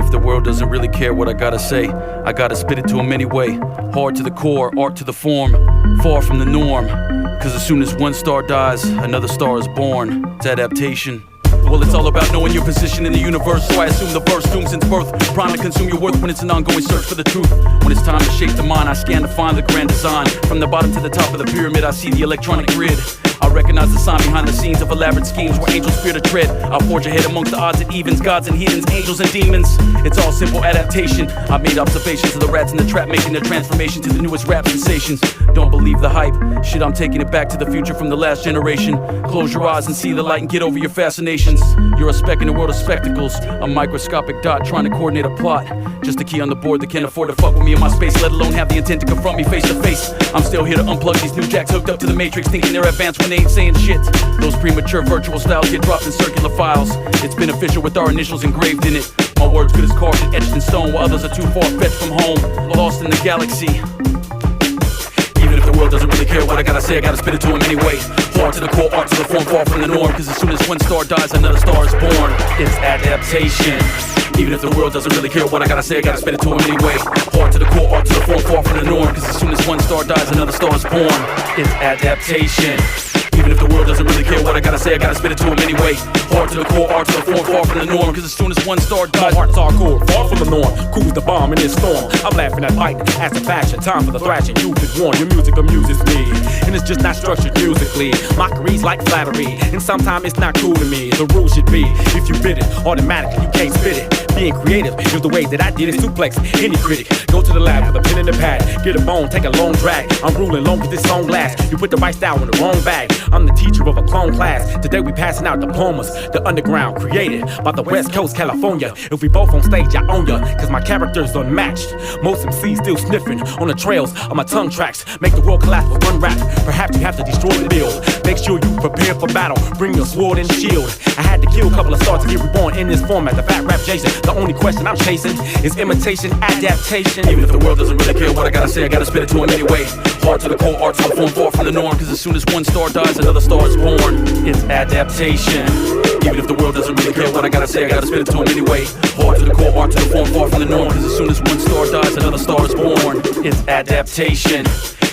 if the world doesn't really care what I gotta say, I gotta spit it to them anyway. Hard to the core, art to the form, far from the norm. Cause as soon as one star dies, another star is born. It's adaptation. Well, it's all about knowing your position in the universe, so I assume the verse doomed since birth. Prime to consume your worth when it's an ongoing search for the truth. When it's time to shape the mind, I scan to find the grand design. From the bottom to the top of the pyramid, I see the electronic grid. I recognize the sign behind the scenes of elaborate schemes where angels fear to tread. I forge ahead amongst the odds and evens, gods and heathens, angels and demons. It's all simple adaptation. I made observations of the rats in the trap, making their transformation to the newest rap sensations. Don't believe the hype. Shit, I'm taking it back to the future from the last generation. Close your eyes and see the light and get over your fascinations. You're a speck in a world of spectacles, a microscopic dot trying to coordinate a plot. Just a key on the board that can't afford to fuck with me in my space, let alone have the intent to confront me face to face. I'm still here to unplug these new jacks hooked up to the matrix, thinking they're advanced when they ain't saying shit. Those premature virtual styles get dropped in circular files. It's beneficial with our initials engraved in it. My words good as carved and etched in stone, while others are too far-fetched from home, lost in the galaxy. Even if the world doesn't really care what I gotta say, I gotta spit it to them anyway. Hard to the core, art to the form, far from the norm. Cause as soon as one star dies, another star is born. It's adaptation. Even if the world doesn't really care what I gotta say, I gotta spit it to them anyway. Hard to the core, art to the form, far from the norm. Cause as soon as one star dies, another star is born. It's adaptation. Even if the world doesn't really care what I gotta say, I gotta spit it to them anyway. Hard to the core, art to the form, far from the norm. Cause as soon as one star dies, my heart's hardcore, far from the norm. Cool's the bomb in this storm. I'm laughing at fighting, as a fashion. Time for the thrashing, you've been warned. Your music amuses me, and it's just not structured musically. Mockery's like flattery, and sometimes it's not cool to me. The rule should be, if you bid it, automatically you can't spit it. Being creative is the way that I did it. Suplex any critic. Go to the lab with a pen and a pad. Get a bone, take a long drag. I'm ruling long as this song lasts. You put the right style in the wrong bag. I'm the teacher of a clone class. Today we passing out diplomas. The underground created by the West Coast, California. If we both on stage, I own ya, cause my character's unmatched. Most MCs still sniffing on the trails of my tongue tracks. Make the world collapse with one rap. Perhaps you have to destroy the build. Make sure you prepare for battle. Bring your sword and shield. I had to kill a couple of stars to get reborn in this format. The fat rap Jason. The only question I'm chasing is imitation, adaptation. Even if the world doesn't really care what I gotta say, I gotta spit it to them anyway. Hard to the core, art to the form, far from the norm. Cause as soon as one star dies, another star is born. It's adaptation. Even if the world doesn't really care what I gotta say, I gotta spit it to them anyway. Hard to the core, art to the form, far from the norm. Cause as soon as one star dies, another star is born. It's adaptation.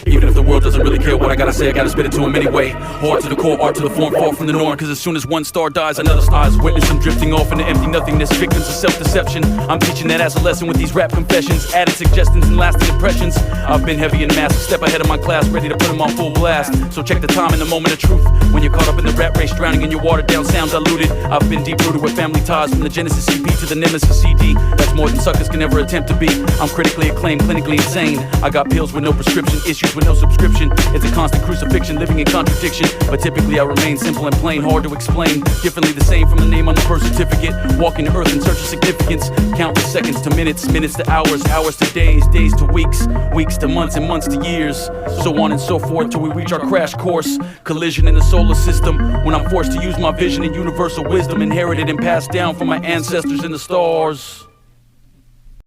Even if the world doesn't really care what I gotta say, I gotta spit it to them anyway. Hard to the core, art to the form, far from the norm. Cause as soon as one star dies, another star is witness. I'm drifting off into empty nothingness, victims of self-deception. I'm teaching that as a lesson with these rap confessions, added suggestions and lasting impressions. I've been heavy and massive, step ahead of my class, ready to put them on full blast. So check the time and the moment of truth. When you're caught up in the rat race, drowning in your watered down sounds diluted. I've been deep rooted with family ties, from the Genesis CP to the Nemesis CD. That's more than suckers can ever attempt to be. I'm critically acclaimed, clinically insane. I got pills with no prescription, issues with no subscription. It's a constant crucifixion, living in contradiction. But typically I remain simple and plain, hard to explain. Differently the same from the name on the birth certificate. Walking the earth in search of significance. Countless seconds to minutes, minutes to hours, hours to days, days to weeks, weeks to months and months to years. So on and so forth till we reach our crash course. Collision in the solar system. When I'm forced to use my vision and universal wisdom, inherited and passed down from my ancestors in the stars.